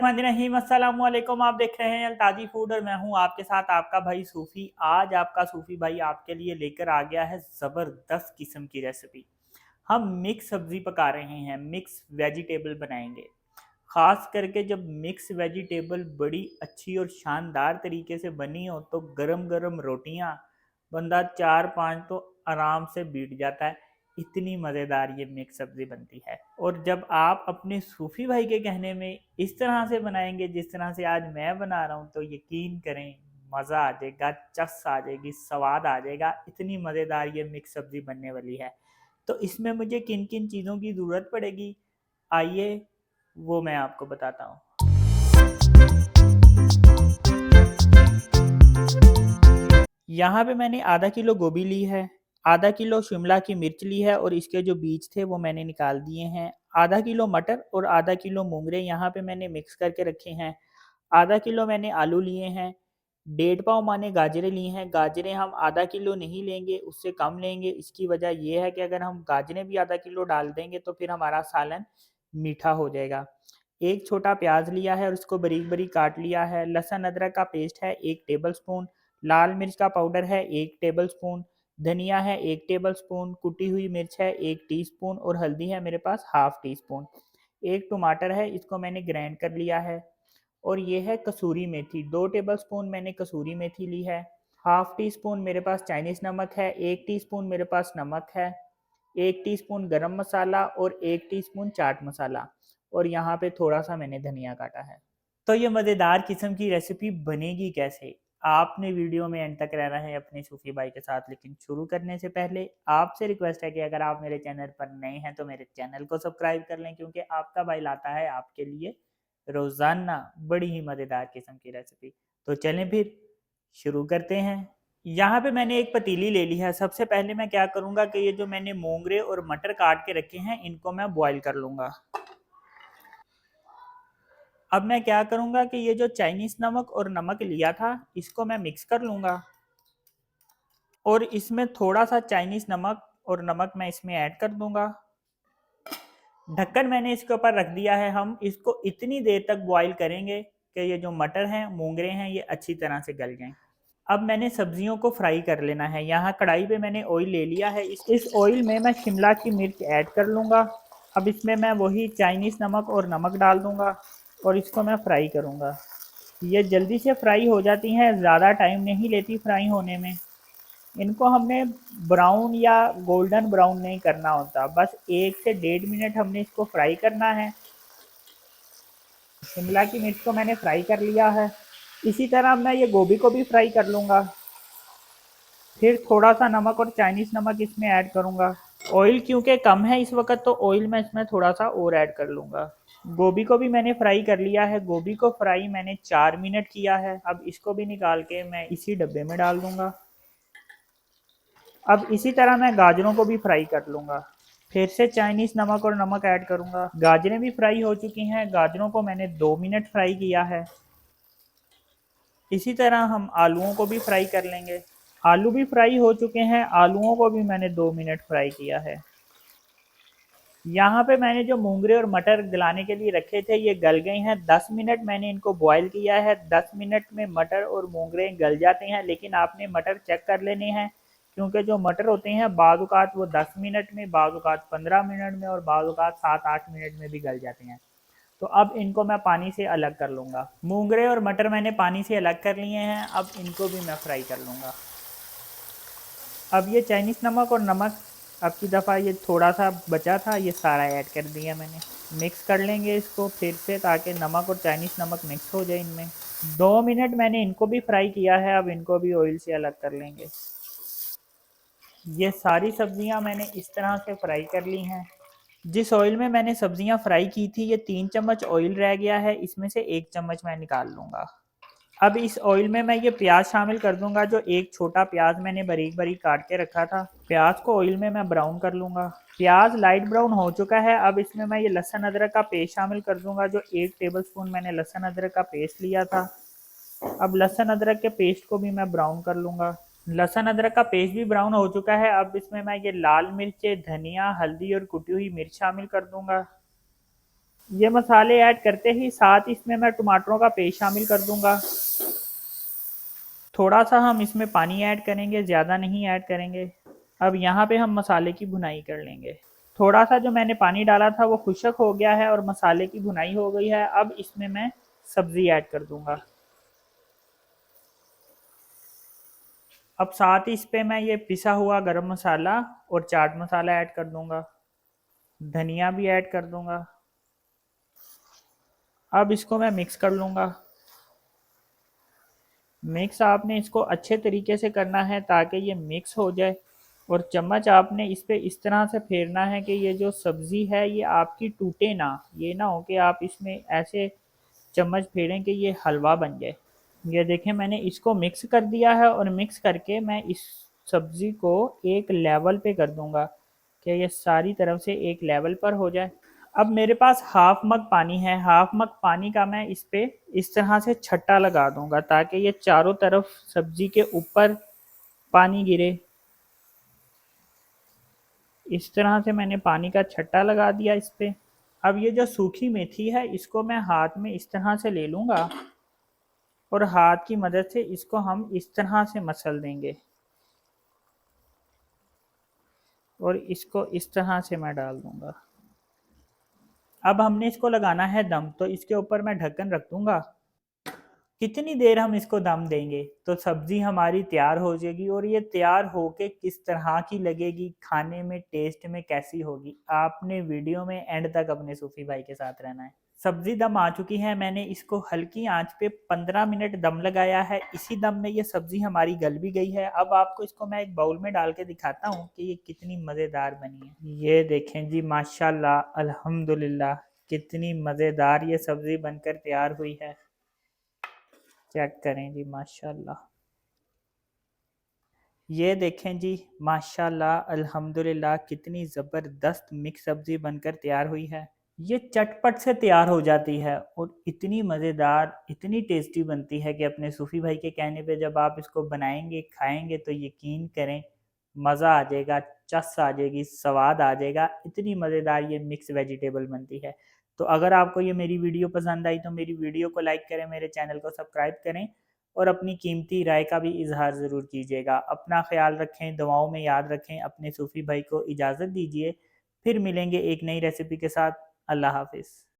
बिस्मिल्लाहिर्रहमानिर्रहीम। अस्सलाम वालेकुम। आप देख रहे हैं अलताजी फूड और मैं हूं आपके साथ आपका भाई सूफ़ी। आज आपका सूफ़ी भाई आपके लिए लेकर आ गया है ज़बरदस्त किस्म की रेसिपी। हम मिक्स सब्ज़ी पका रहे हैं, मिक्स वेजिटेबल बनाएंगे। ख़ास करके जब मिक्स वेजिटेबल बड़ी अच्छी और शानदार तरीके से बनी हो तो गरम गरम रोटियां बंदा 4-5 तो आराम से बीट जाता है। इतनी मज़ेदार ये मिक्स सब्ज़ी बनती है। और जब आप अपने सूफ़ी भाई के कहने में इस तरह से बनाएंगे जिस तरह से आज मैं बना रहा हूँ तो यकीन करें मज़ा आ जाएगा, चस आ जाएगी, स्वाद आ जाएगा। इतनी मज़ेदार ये मिक्स सब्ज़ी बनने वाली है। तो इसमें मुझे किन किन चीज़ों की ज़रूरत पड़ेगी, आइए वो मैं आपको बताता हूँ। यहाँ पे मैंने आधा किलो गोभी ली है, आधा किलो शिमला की मिर्च ली है और इसके जो बीज थे वो मैंने निकाल दिए हैं। आधा किलो मटर और आधा किलो मूंगरे यहाँ पे मैंने मिक्स करके रखे हैं। आधा किलो मैंने आलू लिए हैं। 1.5 पाव माने गाजरें ली हैं। गाजरें हम आधा किलो नहीं लेंगे, उससे कम लेंगे। इसकी वजह यह है कि अगर हम गाजरें भी आधा किलो डाल देंगे तो फिर हमारा सालन मीठा हो जाएगा। एक छोटा प्याज लिया है और उसको बारीक बारीक काट लिया है। लहसुन अदरक का पेस्ट है 1 टेबल स्पून। लाल मिर्च का पाउडर है 1 टेबल स्पून। धनिया है 1 टेबल स्पून। कुटी हुई मिर्च है 1 टीस्पून और हल्दी है मेरे पास हाफ टी स्पून। एक टमाटर है, इसको मैंने ग्राइंड कर लिया है। और ये है कसूरी मेथी, 2 टेबल स्पून मैंने कसूरी मेथी ली है। हाफ टी स्पून मेरे पास चाइनीज़ नमक है। 1 टीस्पून मेरे पास नमक है। 1 टीस्पून गरम मसाला और 1 टीस्पून चाट मसाला। और यहाँ पे थोड़ा सा मैंने धनिया काटा है। तो ये मज़ेदार किस्म की रेसिपी बनेगी कैसे, आपने वीडियो में एंड तक रहना है अपने सूफी भाई के साथ। लेकिन शुरू करने से पहले आपसे रिक्वेस्ट है कि अगर आप मेरे चैनल पर नए हैं तो मेरे चैनल को सब्सक्राइब कर लें, क्योंकि आपका भाई लाता है आपके लिए रोज़ाना बड़ी ही मज़ेदार किस्म की रेसिपी। तो चलें फिर शुरू करते हैं। यहाँ पे मैंने एक पतीली ले ली है। सबसे पहले मैं क्या करूँगा कि ये जो मैंने मोंगरे और मटर काट के रखे हैं इनको मैं बॉईल कर लूँगा। अब मैं क्या करूँगा कि ये जो चाइनीज़ नमक और नमक लिया था इसको मैं मिक्स कर लूँगा और इसमें थोड़ा सा चाइनीज़ नमक और नमक मैं इसमें ऐड कर दूँगा। ढक्कन मैंने इसके ऊपर रख दिया है। हम इसको इतनी देर तक बॉईल करेंगे कि ये जो मटर हैं, मोंगरे हैं, ये अच्छी तरह से गल जाएं। अब मैंने सब्जियों को फ्राई कर लेना है। यहाँ कढ़ाई पे मैंने ऑयल ले लिया है। इस ऑयल में मैं शिमला की मिर्च ऐड कर लूँगा। अब इसमें मैं वही चाइनीज़ नमक और नमक डाल दूँगा और इसको मैं फ्राई करूँगा। ये जल्दी से फ्राई हो जाती हैं, ज़्यादा टाइम नहीं लेती फ्राई होने में। इनको हमने ब्राउन या गोल्डन ब्राउन नहीं करना होता, बस 1 से 1.5 मिनट हमने इसको फ्राई करना है। शिमला की मिर्च को मैंने फ्राई कर लिया है। इसी तरह मैं ये गोभी को भी फ्राई कर लूँगा। फिर थोड़ा सा नमक और चाइनीज़ नमक इसमें ऐड करूँगा। ऑयल क्योंकि कम है इस वक्त तो ऑयल मैं इसमें थोड़ा सा और ऐड कर लूँगा। गोभी को भी मैंने फ्राई कर लिया है। गोभी को फ्राई मैंने 4 मिनट किया है। अब इसको भी निकाल के मैं इसी डब्बे में डाल दूँगा। अब इसी तरह मैं गाजरों को भी फ्राई कर लूँगा। फिर से चाइनीज़ नमक और नमक ऐड करूँगा। गाजरें भी फ्राई हो चुकी हैं। गाजरों को मैंने 2 मिनट फ्राई किया है। इसी तरह हम आलूओं को भी फ्राई कर लेंगे। आलू भी फ्राई हो चुके हैं। आलूओं को भी मैंने 2 मिनट फ्राई किया है। यहाँ पे मैंने जो मूंगरे और मटर गलाने के लिए रखे थे ये गल गए हैं। 10 मिनट मैंने इनको बॉईल किया है। 10 मिनट में मटर और मूंगरे गल जाते हैं, लेकिन आपने मटर चेक कर लेने हैं, क्योंकि जो मटर होते हैं बाज़ औक़ात वो 10 मिनट में, बाज़ औक़ात 15 मिनट में और बाज़ औक़ात 7-8 मिनट में भी गल जाते हैं। तो अब इनको मैं पानी से अलग कर लूँगा। मूंगरे और मटर मैंने पानी से अलग कर लिए हैं। अब इनको भी मैं फ्राई कर लूँगा। अब ये चाइनीज़ नमक और नमक अब की दफ़ा ये थोड़ा सा बचा था, ये सारा ऐड कर दिया मैंने। मिक्स कर लेंगे इसको फिर से ताकि नमक और चाइनीज़ नमक मिक्स हो जाए इनमें। 2 मिनट मैंने इनको भी फ्राई किया है। अब इनको भी ऑयल से अलग कर लेंगे। ये सारी सब्जियां मैंने इस तरह से फ्राई कर ली हैं। जिस ऑयल में मैंने सब्जियां फ्राई की थी ये 3 चम्मच ऑयल रह गया है, इसमें से 1 चम्मच मैं निकाल लूँगा। अब इस ऑयल में मैं ये प्याज शामिल कर दूंगा। जो एक छोटा प्याज मैंने बारीक बारीक काट के रखा था, प्याज को ऑयल में मैं ब्राउन कर लूँगा। प्याज लाइट ब्राउन हो चुका है। अब इसमें मैं ये लहसुन अदरक का पेस्ट शामिल कर दूंगा। जो 1 टेबल स्पून मैंने लहसुन अदरक का पेस्ट लिया था। अब लहसुन अदरक के पेस्ट को भी मैं ब्राउन कर लूँगा। लहसुन अदरक का पेस्ट भी ब्राउन हो चुका है। अब इसमें मैं ये लाल मिर्च, धनिया, हल्दी और कुटी हुई मिर्च शामिल कर दूंगा। ये मसाले ऐड करते ही साथ इसमें मैं टमाटरों का पेस्ट शामिल कर दूंगा। थोड़ा सा हम इसमें पानी ऐड करेंगे, ज़्यादा नहीं ऐड करेंगे। अब यहाँ पे हम मसाले की भुनाई कर लेंगे। थोड़ा सा जो मैंने पानी डाला था वो खुश्क हो गया है और मसाले की भुनाई हो गई है। अब इसमें मैं सब्ज़ी ऐड कर दूंगा। अब साथ ही इस पे मैं ये पिसा हुआ गरम मसाला और चाट मसाला ऐड कर दूंगा। धनिया भी ऐड कर दूंगा। अब इसको मैं मिक्स कर लूँगा। मिक्स आपने इसको अच्छे तरीके से करना है ताकि ये मिक्स हो जाए, और चम्मच आपने इस पे इस तरह से फेरना है कि ये जो सब्ज़ी है ये आपकी टूटे ना। ये ना हो कि आप इसमें ऐसे चम्मच फेरें कि ये हलवा बन जाए। ये देखें मैंने इसको मिक्स कर दिया है और मिक्स करके मैं इस सब्ज़ी को एक लेवल पे कर दूंगा कि ये सारी तरफ से एक लेवल पर हो जाए। अब मेरे पास हाफ मग पानी है। हाफ मग पानी का मैं इस पे इस तरह से छट्टा लगा दूंगा ताकि ये चारों तरफ सब्जी के ऊपर पानी गिरे। इस तरह से मैंने पानी का छट्टा लगा दिया इस पे। अब ये जो सूखी मेथी है इसको मैं हाथ में इस तरह से ले लूंगा और हाथ की मदद से इसको हम इस तरह से मसल देंगे और इसको इस तरह से मैं डाल दूंगा। अब हमने इसको लगाना है दम, तो इसके ऊपर मैं ढक्कन रख दूंगा। कितनी देर हम इसको दम देंगे तो सब्जी हमारी तैयार हो जाएगी, और ये तैयार होके किस तरह की लगेगी, खाने में टेस्ट में कैसी होगी, आपने वीडियो में एंड तक अपने सूफी भाई के साथ रहना है। सब्जी दम आ चुकी है। मैंने इसको हल्की आंच पे 15 मिनट दम लगाया है। इसी दम में ये सब्जी हमारी गल भी गई है। अब आपको इसको मैं एक बाउल में डाल के दिखाता हूँ कि ये कितनी मज़ेदार बनी है। ये देखें जी, माशाल्लाह अल्हम्दुलिल्लाह, कितनी मज़ेदार ये सब्जी बनकर तैयार हुई है। चेक करें जी, माशाल्लाह। ये देखें जी, माशाल्लाह अल्हम्दुलिल्लाह, कितनी ज़बरदस्त मिक्स सब्ज़ी बनकर तैयार हुई है। ये चटपट से तैयार हो जाती है और इतनी मज़ेदार, इतनी टेस्टी बनती है कि अपने सूफ़ी भाई के कहने पे जब आप इसको बनाएंगे, खाएंगे तो यकीन करें मज़ा आ जाएगा, चस आ जाएगी, स्वाद आ जाएगा। इतनी मज़ेदार ये मिक्स वेजिटेबल बनती है। तो अगर आपको ये मेरी वीडियो पसंद आई तो मेरी वीडियो को लाइक करें, मेरे चैनल को सब्सक्राइब करें और अपनी कीमती राय का भी इजहार ज़रूर कीजिएगा। अपना ख्याल रखें, दुआओं में याद रखें। अपने सूफ़ी भाई को इजाज़त दीजिए। फिर मिलेंगे एक नई रेसिपी के साथ। अल्लाह हाफ़िज़।